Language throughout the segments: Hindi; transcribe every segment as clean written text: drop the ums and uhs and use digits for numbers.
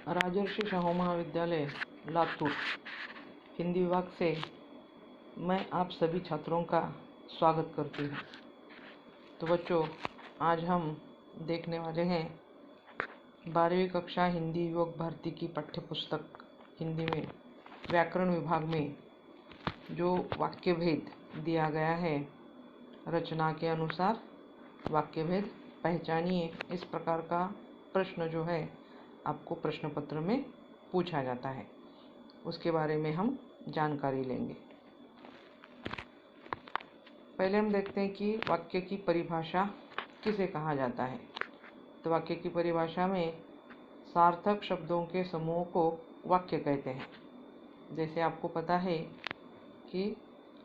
राजर्षि शाहू महाविद्यालय लातूर हिंदी विभाग से मैं आप सभी छात्रों का स्वागत करती हूँ। तो बच्चों, आज हम देखने वाले हैं 12वीं कक्षा हिंदी युवक भारती की पाठ्य पुस्तक हिंदी में व्याकरण विभाग में जो वाक्य भेद दिया गया है। रचना के अनुसार वाक्य भेद पहचानिए, इस प्रकार का प्रश्न जो है आपको प्रश्न पत्र में पूछा जाता है। उसके बारे में हम जानकारी लेंगे। पहले हम देखते हैं कि वाक्य की परिभाषा किसे कहा जाता है। तो वाक्य की परिभाषा में सार्थक शब्दों के समूह को वाक्य कहते हैं। जैसे आपको पता है कि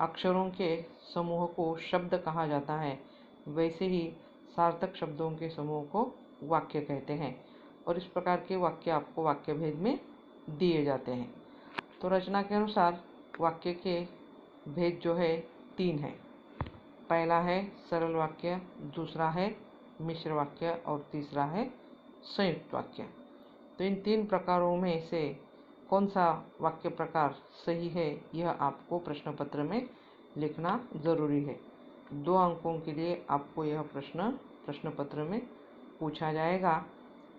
अक्षरों के समूह को शब्द कहा जाता है, वैसे ही सार्थक शब्दों के समूह को वाक्य कहते हैं। और इस प्रकार के वाक्य आपको वाक्य भेद में दिए जाते हैं। तो रचना के अनुसार वाक्य के भेद जो है 3 है। पहला है सरल वाक्य, दूसरा है मिश्र वाक्य और तीसरा है संयुक्त वाक्य। तो इन 3 प्रकारों में से कौन सा वाक्य प्रकार सही है, यह आपको प्रश्न पत्र में लिखना ज़रूरी है। 2 अंकों के लिए आपको यह प्रश्न पत्र में पूछा जाएगा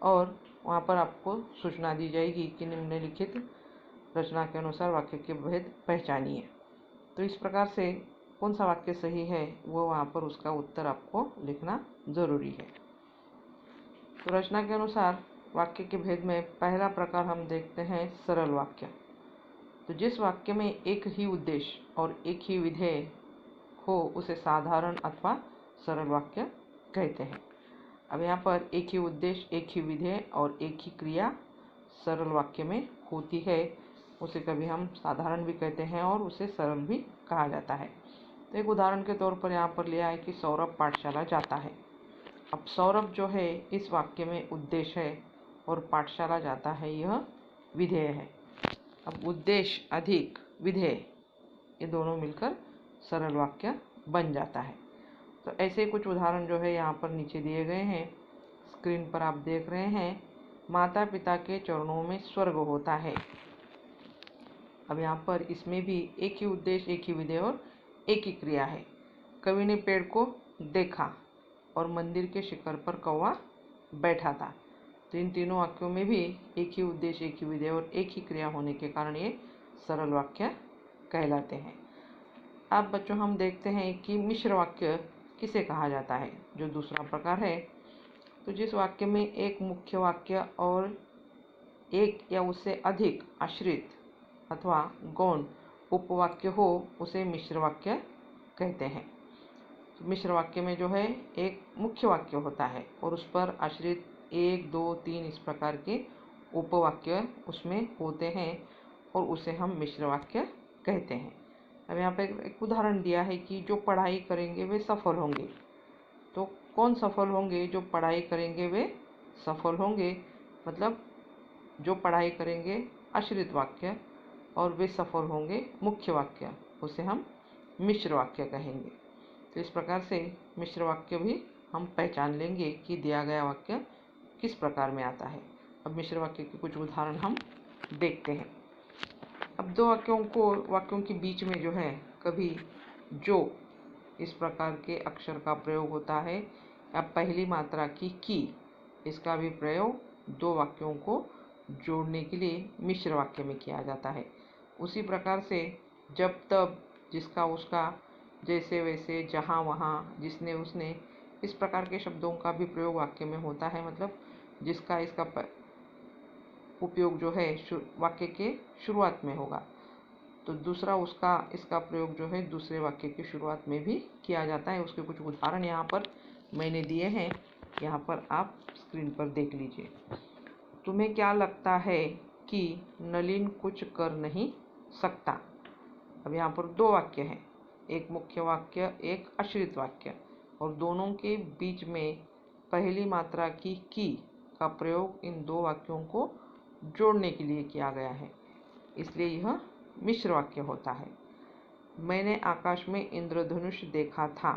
और वहाँ पर आपको सूचना दी जाएगी कि निम्नलिखित रचना के अनुसार वाक्य के भेद पहचानिए। तो इस प्रकार से कौन सा वाक्य सही है वो वहाँ पर उसका उत्तर आपको लिखना ज़रूरी है। तो रचना के अनुसार वाक्य के भेद में पहला प्रकार हम देखते हैं सरल वाक्य। तो जिस वाक्य में एक ही उद्देश्य और एक ही विधेय हो उसे साधारण अथवा सरल वाक्य कहते हैं। अब यहाँ पर एक ही उद्देश्य, एक ही विधेय और एक ही क्रिया सरल वाक्य में होती है, उसे कभी हम साधारण भी कहते हैं और उसे सरल भी कहा जाता है। तो एक उदाहरण के तौर पर यहाँ पर लिया है कि सौरभ पाठशाला जाता है। अब सौरभ जो है इस वाक्य में उद्देश्य है और पाठशाला जाता है यह विधेय है। अब उद्देश्य अधिक विधेय ये दोनों मिलकर सरल वाक्य बन जाता है। तो ऐसे कुछ उदाहरण जो है यहाँ पर नीचे दिए गए हैं, स्क्रीन पर आप देख रहे हैं। माता पिता के चरणों में स्वर्ग होता है। अब यहाँ पर इसमें भी एक ही उद्देश्य, एक ही विधेय और एक ही क्रिया है। कवि ने पेड़ को देखा और मंदिर के शिखर पर कौवा बैठा था। तो इन तीनों वाक्यों में भी एक ही उद्देश्य, एक ही विधेय और एक ही क्रिया होने के कारण ये सरल वाक्य कहलाते हैं। अब बच्चों हम देखते हैं कि मिश्र वाक्य किसे कहा जाता है, जो दूसरा प्रकार है। तो जिस वाक्य में एक मुख्य वाक्य और एक या उससे अधिक आश्रित अथवा गौण उपवाक्य हो उसे मिश्र वाक्य कहते हैं। तो मिश्र वाक्य में जो है एक मुख्य वाक्य होता है और उस पर आश्रित 1, 2, 3 इस प्रकार के उपवाक्य उसमें होते हैं और उसे हम मिश्र वाक्य कहते हैं। अब यहाँ पे एक उदाहरण दिया है कि जो पढ़ाई करेंगे वे सफल होंगे। तो कौन सफल होंगे? जो पढ़ाई करेंगे वे सफल होंगे, मतलब जो पढ़ाई करेंगे आश्रित वाक्य और वे सफल होंगे मुख्य वाक्य, उसे हम मिश्र वाक्य कहेंगे। तो इस प्रकार से मिश्र वाक्य भी हम पहचान लेंगे कि दिया गया वाक्य किस प्रकार में आता है। अब मिश्र वाक्य के कुछ उदाहरण हम देखते हैं। अब 2 वाक्यों के बीच में जो है कभी जो इस प्रकार के अक्षर का प्रयोग होता है या पहली मात्रा की इसका भी प्रयोग 2 वाक्यों को जोड़ने के लिए मिश्र वाक्य में किया जाता है। उसी प्रकार से जब तब, जिसका उसका, जैसे वैसे, जहाँ वहाँ, जिसने उसने इस प्रकार के शब्दों का भी प्रयोग वाक्य में होता है। मतलब जिसका इसका उपयोग जो है वाक्य के शुरुआत में होगा तो दूसरा उसका इसका प्रयोग जो है दूसरे वाक्य की शुरुआत में भी किया जाता है। उसके कुछ उदाहरण यहाँ पर मैंने दिए हैं, यहाँ पर आप स्क्रीन पर देख लीजिए। तुम्हें क्या लगता है कि नलिन कुछ कर नहीं सकता? अब यहाँ पर 2 वाक्य हैं, एक मुख्य वाक्य, एक आश्रित वाक्य, और दोनों के बीच में पहली मात्रा की का प्रयोग इन 2 वाक्यों को जोड़ने के लिए किया गया है, इसलिए यह मिश्र वाक्य होता है। मैंने आकाश में इंद्रधनुष देखा था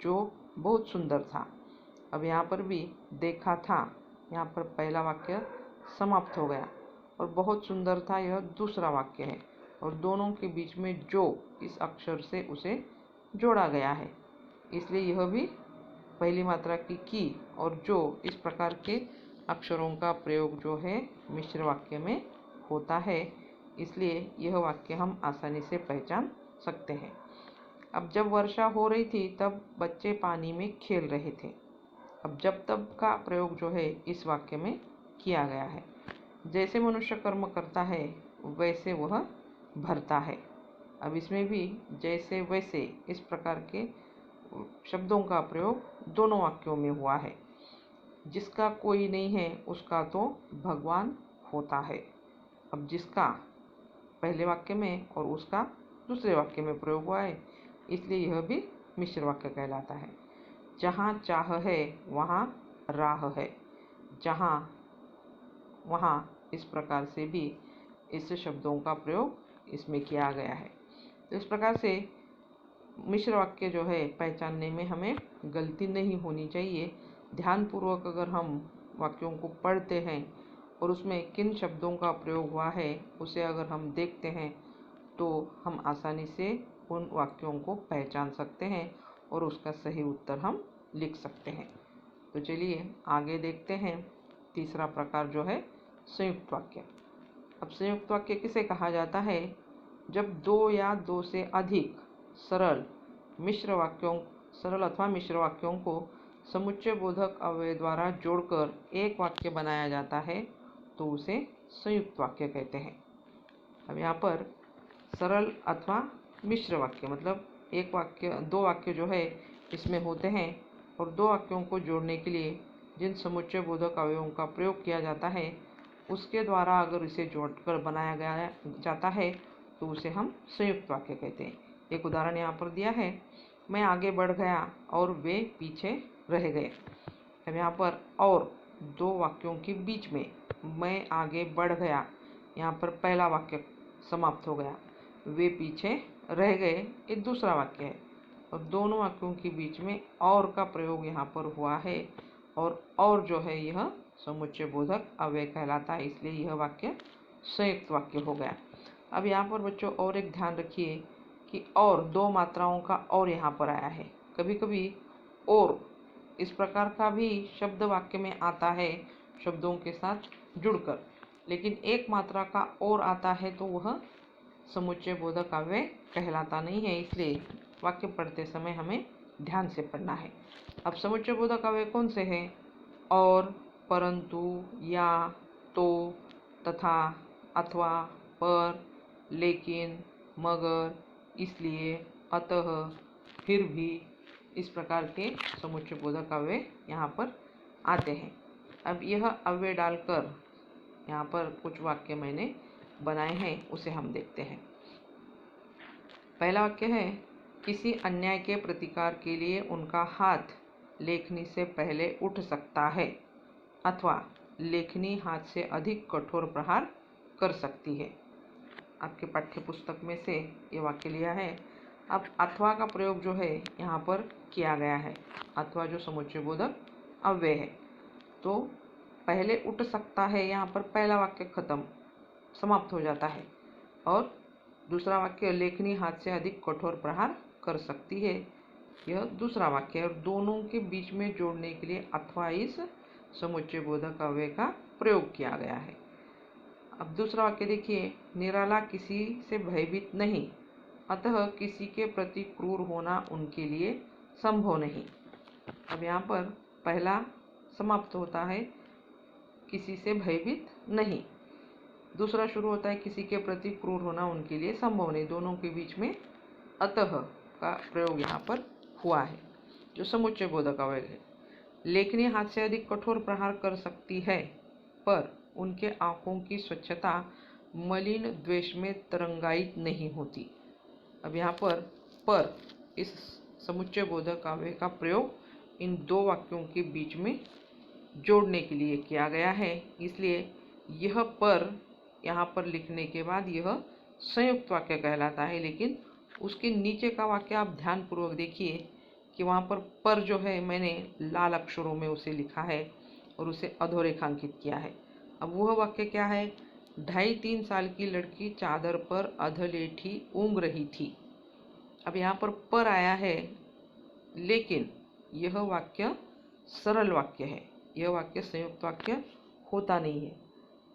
जो बहुत सुंदर था। अब यहाँ पर भी देखा था, यहाँ पर पहला वाक्य समाप्त हो गया। और बहुत सुंदर था, यह दूसरा वाक्य है। और दोनों के बीच में जो इस अक्षर से उसे जोड़ा गया है, इसलिए यह भी पहली मात्रा की और जो इस प्रकार के अक्षरों का प्रयोग जो है मिश्र वाक्य में होता है, इसलिए यह वाक्य हम आसानी से पहचान सकते हैं। अब जब वर्षा हो रही थी तब बच्चे पानी में खेल रहे थे। अब जब तब का प्रयोग जो है इस वाक्य में किया गया है। जैसे मनुष्य कर्म करता है वैसे वह भरता है। अब इसमें भी जैसे वैसे इस प्रकार के शब्दों का प्रयोग दोनों वाक्यों में हुआ है। जिसका कोई नहीं है उसका तो भगवान होता है। अब जिसका पहले वाक्य में और उसका दूसरे वाक्य में प्रयोग हुआ है, इसलिए यह भी मिश्र वाक्य कहलाता है। जहाँ चाह है वहाँ राह है, जहाँ वहाँ इस प्रकार से भी इस शब्दों का प्रयोग इसमें किया गया है। तो इस प्रकार से मिश्र वाक्य जो है पहचानने में हमें गलती नहीं होनी चाहिए। ध्यानपूर्वक अगर हम वाक्यों को पढ़ते हैं और उसमें किन शब्दों का प्रयोग हुआ है उसे अगर हम देखते हैं तो हम आसानी से उन वाक्यों को पहचान सकते हैं और उसका सही उत्तर हम लिख सकते हैं। तो चलिए आगे देखते हैं। तीसरा प्रकार जो है संयुक्त वाक्य। अब संयुक्त वाक्य किसे कहा जाता है? जब दो या दो से अधिक सरल अथवा मिश्र वाक्यों को समुच्चय बोधक अव्यय द्वारा जोड़कर एक वाक्य बनाया जाता है तो उसे संयुक्त वाक्य कहते हैं। अब यहाँ पर सरल अथवा मिश्र वाक्य मतलब दो वाक्य जो है इसमें होते हैं और दो वाक्यों को जोड़ने के लिए जिन समुच्चय बोधक अवयवों का प्रयोग किया जाता है उसके द्वारा अगर इसे जोड़कर बनाया गया जाता है तो उसे हम संयुक्त वाक्य कहते हैं। एक उदाहरण यहाँ पर दिया है, मैं आगे बढ़ गया और वे पीछे रह गए। अब यहाँ पर और दो वाक्यों के बीच में मैं आगे बढ़ गया, यहाँ पर पहला वाक्य समाप्त हो गया। वे पीछे रह गए ये दूसरा वाक्य है और दोनों वाक्यों के बीच में और का प्रयोग यहाँ पर हुआ है और जो है यह समुच्चय बोधक अव्यय कहलाता है, इसलिए यह वाक्य संयुक्त वाक्य हो गया। अब यहाँ पर बच्चों और एक ध्यान रखिए कि और दो मात्राओं का और यहाँ पर आया है। कभी कभी और इस प्रकार का भी शब्द वाक्य में आता है शब्दों के साथ जुड़कर, लेकिन एक मात्रा का और आता है तो वह समुच्चय बोधक अव्यय कहलाता नहीं है, इसलिए वाक्य पढ़ते समय हमें ध्यान से पढ़ना है। अब समुच्चय बोधक अव्यय कौन से हैं? और, परंतु, या, तो, तथा, अथवा, पर, लेकिन, मगर, इसलिए, अतः, फिर भी, इस प्रकार के समुच्चय बोधक अव्यय यहाँ पर आते हैं। अब यह अव्यय डालकर यहाँ पर कुछ वाक्य मैंने बनाए हैं, उसे हम देखते हैं। पहला वाक्य है, किसी अन्याय के प्रतिकार के लिए उनका हाथ लेखनी से पहले उठ सकता है अथवा लेखनी हाथ से अधिक कठोर प्रहार कर सकती है। आपके पाठ्य पुस्तक में से ये वाक्य लिया है। अब अथवा का प्रयोग जो है यहाँ पर किया गया है। अथवा जो समुच्चय बोधक अव्यय है, तो पहले उठ सकता है, यहाँ पर पहला वाक्य खत्म समाप्त हो जाता है और दूसरा वाक्य लेखनी हाथ से अधिक कठोर प्रहार कर सकती है, यह दूसरा वाक्य है और दोनों के बीच में जोड़ने के लिए अथवा इस समुच्चय बोधक अव्यय का प्रयोग किया गया है। अब दूसरा वाक्य देखिए, निराला किसी से भयभीत नहीं अतः किसी के प्रति क्रूर होना उनके लिए संभव नहीं। अब यहाँ पर पहला समाप्त होता है किसी से भयभीत नहीं, दूसरा शुरू होता है किसी के प्रति क्रूर होना उनके लिए संभव नहीं। दोनों के बीच में अतः का प्रयोग यहाँ पर हुआ है जो समुच्चय बोधक अव्यय है। लेखनी हाथ से अधिक कठोर प्रहार कर सकती है पर उनके आंखों की स्वच्छता मलिन द्वेष में तरंगायित नहीं होती। अब यहाँ पर इस समुच्चय बोधक अव्यय का प्रयोग इन दो वाक्यों के बीच में जोड़ने के लिए किया गया है, इसलिए यह पर यहाँ पर लिखने के बाद यह संयुक्त वाक्य कहलाता है। लेकिन उसके नीचे का वाक्य आप ध्यानपूर्वक देखिए कि वहाँ पर जो है मैंने लाल अक्षरों में उसे लिखा है और उसे अधोरेखांकित किया है। अब वह वाक्य क्या है? 2.5-3 साल की लड़की चादर पर अधलेठी ऊँघ रही थी। अब यहाँ पर आया है, लेकिन यह वाक्य सरल वाक्य है, यह वाक्य संयुक्त वाक्य होता नहीं है।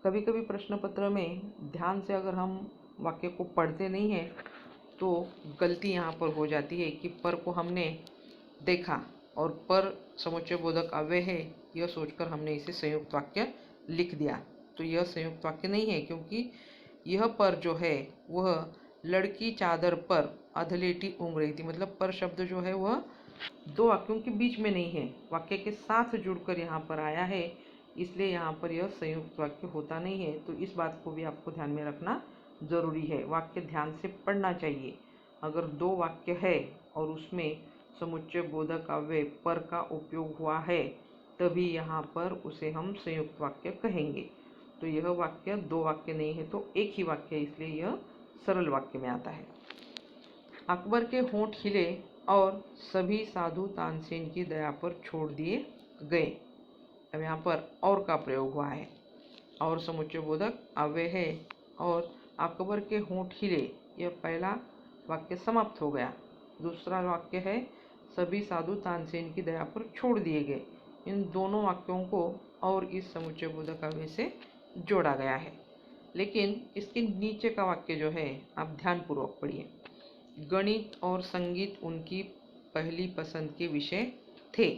कभी कभी प्रश्न पत्र में ध्यान से अगर हम वाक्य को पढ़ते नहीं हैं तो गलती यहाँ पर हो जाती है कि पर को हमने देखा और पर समुच्चय बोधक अव्यय है यह सोचकर हमने इसे संयुक्त वाक्य लिख दिया। तो यह संयुक्त वाक्य नहीं है, क्योंकि यह पर जो है वह लड़की चादर पर अधलेटी ऊँघ रही थी, मतलब पर शब्द जो है वह दो वाक्यों के बीच में नहीं है, वाक्य के साथ जुड़कर यहाँ पर आया है, इसलिए यहाँ पर यह संयुक्त वाक्य होता नहीं है। तो इस बात को भी आपको ध्यान में रखना जरूरी है। वाक्य ध्यान से पढ़ना चाहिए। अगर दो वाक्य है और उसमें समुच्चय बोधक अव्यय पर का उपयोग हुआ है तभी यहाँ पर उसे हम संयुक्त वाक्य कहेंगे। तो यह वाक्य दो वाक्य नहीं है, तो एक ही वाक्य है, इसलिए यह सरल वाक्य में आता है। अकबर के होंठ हिले और सभी साधु तानसेन की दया पर छोड़ दिए गए। अब यहाँ पर और का प्रयोग हुआ है, और समुच्चय बोधक अव्यय है और अकबर के होंठ हिले, यह पहला वाक्य समाप्त हो गया। दूसरा वाक्य है सभी साधु तानसेन की दया पर छोड़ दिए गए। इन दोनों वाक्यों को और इस समुच्चय बोधक अव्यय से जोड़ा गया है। लेकिन इसके नीचे का वाक्य जो है आप ध्यानपूर्वक पढ़िए। गणित और संगीत उनकी पहली पसंद के विषय थे।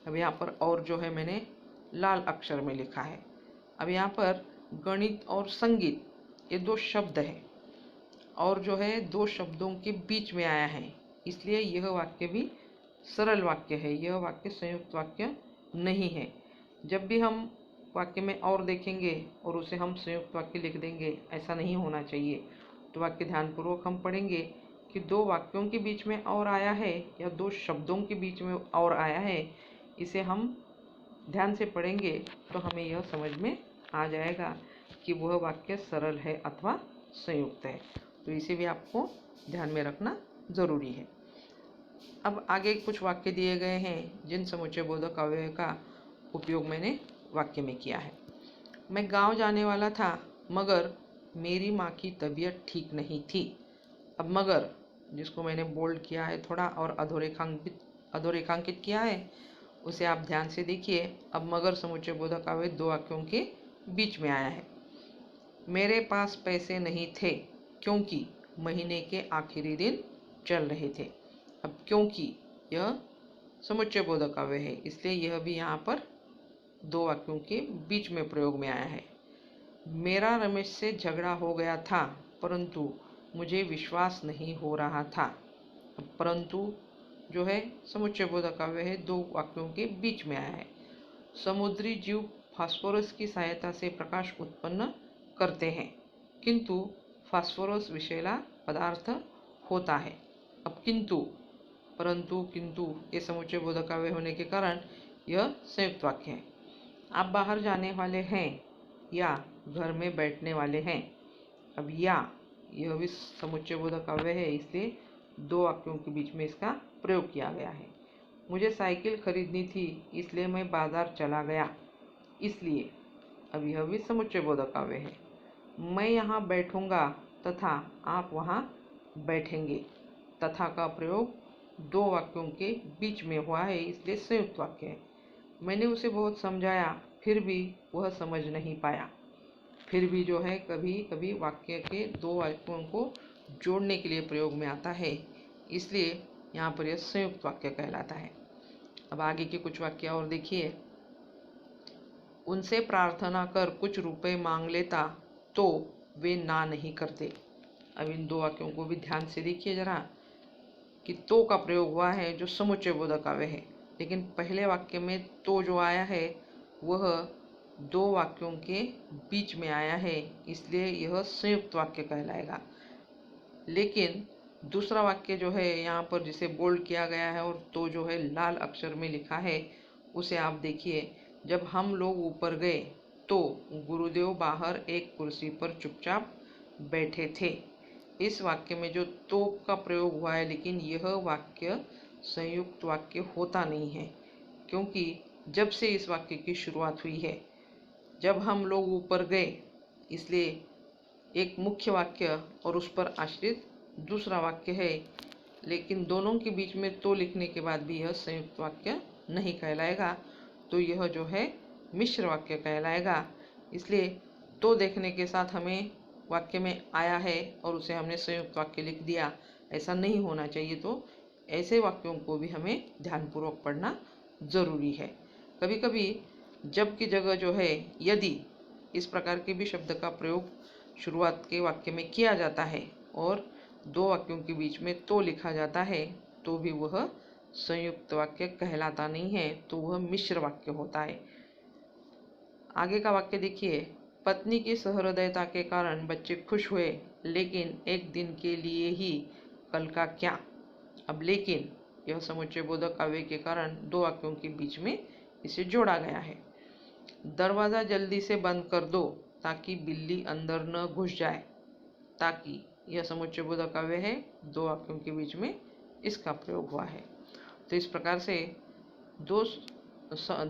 अब यहाँ पर और जो है मैंने लाल अक्षर में लिखा है। अब यहाँ पर गणित और संगीत ये दो शब्द हैं और जो है दो शब्दों के बीच में आया है, इसलिए यह वाक्य भी सरल वाक्य है, यह वाक्य संयुक्त वाक्य नहीं है। जब भी हम वाक्य में और देखेंगे और उसे हम संयुक्त वाक्य लिख देंगे, ऐसा नहीं होना चाहिए। तो वाक्य ध्यानपूर्वक हम पढ़ेंगे कि दो वाक्यों के बीच में और आया है या दो शब्दों के बीच में और आया है, इसे हम ध्यान से पढ़ेंगे तो हमें यह समझ में आ जाएगा कि वह वाक्य सरल है अथवा संयुक्त है। तो इसे भी आपको ध्यान में रखना जरूरी है। अब आगे कुछ वाक्य दिए गए हैं जिन समुच्चय बोधक अव्यय का उपयोग मैंने वाक्य में किया है। मैं गांव जाने वाला था मगर मेरी माँ की तबीयत ठीक नहीं थी। अब मगर जिसको मैंने बोल्ड किया है थोड़ा और अधोरेखांकित किया है, उसे आप ध्यान से देखिए। अब मगर समुच्चय बोधक अव्यय दो वाक्यों के बीच में आया है। मेरे पास पैसे नहीं थे क्योंकि महीने के आखिरी दिन चल रहे थे। अब क्योंकि यह समुच्चय बोधक अव्यय है, इसलिए यह भी यहाँ पर दो वाक्यों के बीच में प्रयोग में आया है। मेरा रमेश से झगड़ा हो गया था परंतु मुझे विश्वास नहीं हो रहा था। परंतु जो है समुच्चय बोधक अव्यय है, दो वाक्यों के बीच में आया है। समुद्री जीव फास्फोरस की सहायता से प्रकाश उत्पन्न करते हैं किंतु फास्फोरस विषैला पदार्थ होता है। अब किंतु, परंतु, किंतु ये समुच्चय बोधक अव्यय होने के कारण यह संयुक्त वाक्य है। आप बाहर जाने वाले हैं या घर में बैठने वाले हैं। अब या यह भी समुच्चय बोधक अव्यय है, इसलिए दो वाक्यों के बीच में इसका प्रयोग किया गया है। मुझे साइकिल खरीदनी थी इसलिए मैं बाजार चला गया, इसलिए अब यह भी समुच्चय बोधक अव्यय है। मैं यहाँ बैठूंगा तथा आप वहाँ बैठेंगे। तथा का प्रयोग दो वाक्यों के बीच में हुआ है, इसलिए संयुक्त वाक्य है। मैंने उसे बहुत समझाया फिर भी वह समझ नहीं पाया। फिर भी जो है कभी कभी वाक्य के दो वाक्यों को जोड़ने के लिए प्रयोग में आता है, इसलिए यहाँ पर यह संयुक्त वाक्य कहलाता है। अब आगे के कुछ वाक्य और देखिए। उनसे प्रार्थना कर कुछ रुपए मांग लेता तो वे ना नहीं करते। अब इन दो वाक्यों को भी ध्यान से देखिए जरा कि तो का प्रयोग हुआ है जो समुच्चय बोधक अव्यय है, लेकिन पहले वाक्य में तो जो आया है वह दो वाक्यों के बीच में आया है, इसलिए यह संयुक्त वाक्य कहलाएगा। लेकिन दूसरा वाक्य जो है यहाँ पर जिसे बोल्ड किया गया है और तो जो है लाल अक्षर में लिखा है, उसे आप देखिए। जब हम लोग ऊपर गए तो गुरुदेव बाहर एक कुर्सी पर चुपचाप बैठे थे। इस वाक्य में जो तो का प्रयोग हुआ है, लेकिन यह वाक्य संयुक्त वाक्य होता नहीं है, क्योंकि जब से इस वाक्य की शुरुआत हुई है जब हम लोग ऊपर गए, इसलिए एक मुख्य वाक्य और उस पर आश्रित दूसरा वाक्य है, लेकिन दोनों के बीच में तो लिखने के बाद भी यह संयुक्त वाक्य नहीं कहलाएगा, तो यह जो है मिश्र वाक्य कहलाएगा। इसलिए तो देखने के साथ हमें वाक्य में आया है और उसे हमने संयुक्त वाक्य लिख दिया, ऐसा नहीं होना चाहिए। तो ऐसे वाक्यों को भी हमें ध्यानपूर्वक पढ़ना ज़रूरी है। कभी कभी जब की जगह जो है यदि इस प्रकार के भी शब्द का प्रयोग शुरुआत के वाक्य में किया जाता है और दो वाक्यों के बीच में तो लिखा जाता है, तो भी वह संयुक्त वाक्य कहलाता नहीं है, तो वह मिश्र वाक्य होता है। आगे का वाक्य देखिए, पत्नी की सहृदयता के कारण बच्चे खुश हुए, लेकिन एक दिन के लिए ही, कल का क्या। अब लेकिन यह समुच्चय बोधक अव्यय के कारण दो वाक्यों के बीच में इसे जोड़ा गया है। दरवाज़ा जल्दी से बंद कर दो ताकि बिल्ली अंदर न घुस जाए। ताकि यह समुच्चय बोधक अव्यय है, दो वाक्यों के बीच में इसका प्रयोग हुआ है। तो इस प्रकार से दो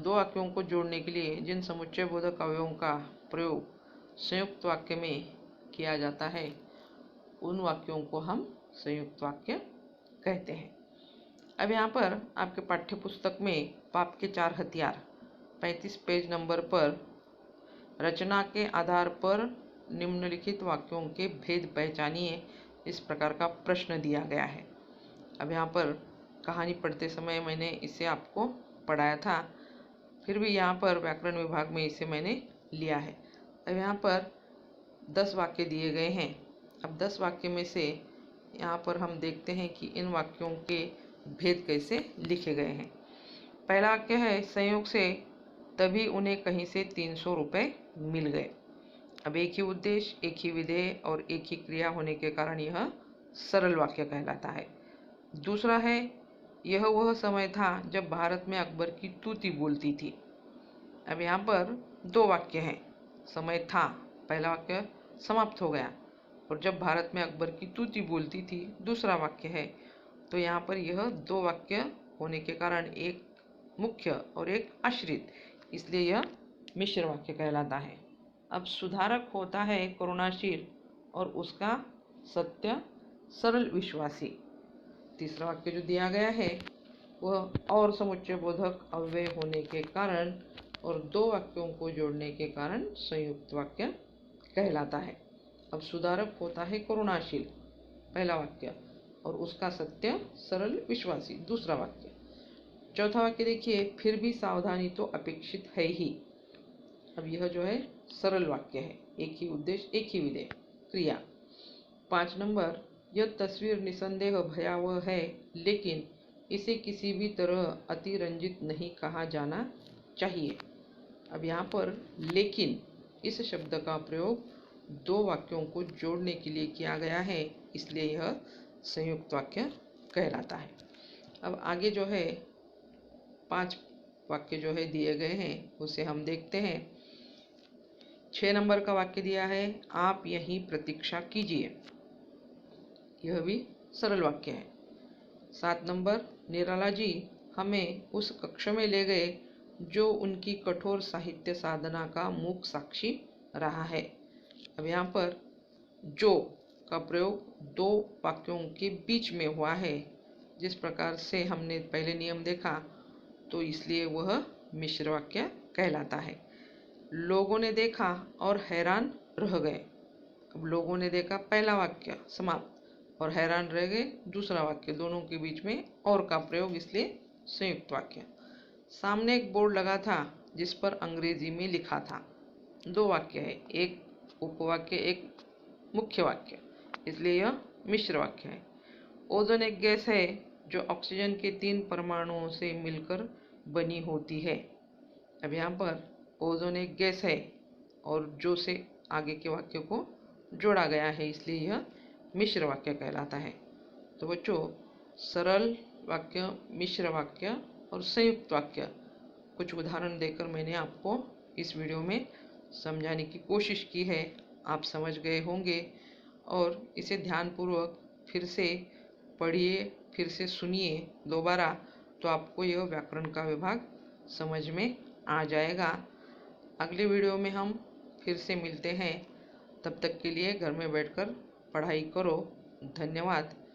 वाक्यों को जोड़ने के लिए जिन समुच्चय बोधक अवयवों का प्रयोग संयुक्त वाक्य में किया जाता है, उन वाक्यों को हम संयुक्त वाक्य कहते हैं। अब यहाँ पर आपके पाठ्य पुस्तक में पाप के 4 हथियार 35 पेज नंबर पर रचना के आधार पर निम्नलिखित वाक्यों के भेद पहचानिए, इस प्रकार का प्रश्न दिया गया है। अब यहाँ पर कहानी पढ़ते समय मैंने इसे आपको पढ़ाया था, फिर भी यहाँ पर व्याकरण विभाग में इसे मैंने लिया है। अब यहाँ पर 10 वाक्य दिए गए हैं। अब 10 वाक्य में से यहाँ पर हम देखते हैं कि इन वाक्यों के भेद कैसे लिखे गए हैं। पहला वाक्य है, संयोग से तभी उन्हें कहीं से 300 रुपये मिल गए। अब एक ही उद्देश्य, एक ही विधेय और एक ही क्रिया होने के कारण यह सरल वाक्य कहलाता है। दूसरा है, यह वह समय था जब भारत में अकबर की तूती बोलती थी। अब यहाँ पर 2 वाक्य हैं। समय था, पहला वाक्य समाप्त हो गया, और जब भारत में अकबर की तूती बोलती थी, दूसरा वाक्य है। तो यहाँ पर यह 2 वाक्य होने के कारण एक मुख्य और एक आश्रित, इसलिए यह मिश्र वाक्य कहलाता है। अब सुधारक होता है करुणाशील और उसका सत्य सरल विश्वासी। तीसरा वाक्य जो दिया गया है वह और समुच्चय बोधक अव्यय होने के कारण और 2 वाक्यों को जोड़ने के कारण संयुक्त वाक्य कहलाता है। अब सुधारक होता है करुणाशील, पहला वाक्य, और उसका सत्य सरल विश्वासी, दूसरा वाक्य। चौथा वाक्य देखिए, फिर भी सावधानी तो अपेक्षित है ही। अब यह जो है सरल वाक्य है, एक ही उद्देश्य, एक ही विधेय, क्रिया। 5 नंबर, यह तस्वीर निसंदेह भयावह है, लेकिन इसे किसी भी तरह अतिरंजित नहीं कहा जाना चाहिए। अब यहाँ पर लेकिन इस शब्द का प्रयोग 2 वाक्यों को जोड़ने के लिए किया गया है, इसलिए यह संयुक्त वाक्य कहलाता है। अब आगे जो है 5 वाक्य जो है दिए गए हैं, उसे हम देखते हैं। 6 नंबर का वाक्य दिया है, आप यहीं प्रतीक्षा कीजिए, यह भी सरल वाक्य है। 7 नंबर, निराला जी हमें उस कक्ष में ले गए जो उनकी कठोर साहित्य साधना का मूक साक्षी रहा है। अब यहाँ पर जो का प्रयोग 2 वाक्यों के बीच में हुआ है, जिस प्रकार से हमने पहले नियम देखा, तो इसलिए वह मिश्र वाक्य कहलाता है। लोगों ने देखा और हैरान रह गए। अब लोगों ने देखा पहला वाक्य समाप्त, और हैरान रह गए दूसरा वाक्य, दोनों के बीच में और का प्रयोग, इसलिए संयुक्त वाक्य। सामने एक बोर्ड लगा था जिस पर अंग्रेजी में लिखा था। 2 वाक्य है, एक उपवाक्य, एक मुख्य वाक्य, इसलिए यह मिश्र वाक्य है। ओजोन एक गैस है जो ऑक्सीजन के 3 परमाणुओं से मिलकर बनी होती है। अब यहाँ पर ओजोन एक गैस है और जो से आगे के वाक्य को जोड़ा गया है, इसलिए यह मिश्र वाक्य कहलाता है। तो बच्चों, सरल वाक्य, मिश्र वाक्य और संयुक्त वाक्य कुछ उदाहरण देकर मैंने आपको इस वीडियो में समझाने की कोशिश की है। आप समझ गए होंगे और इसे ध्यानपूर्वक फिर से पढ़िए, फिर से सुनिए दोबारा, तो आपको यह व्याकरण का विभाग समझ में आ जाएगा। अगले वीडियो में हम फिर से मिलते हैं। तब तक के लिए घर में बैठकर पढ़ाई करो। धन्यवाद।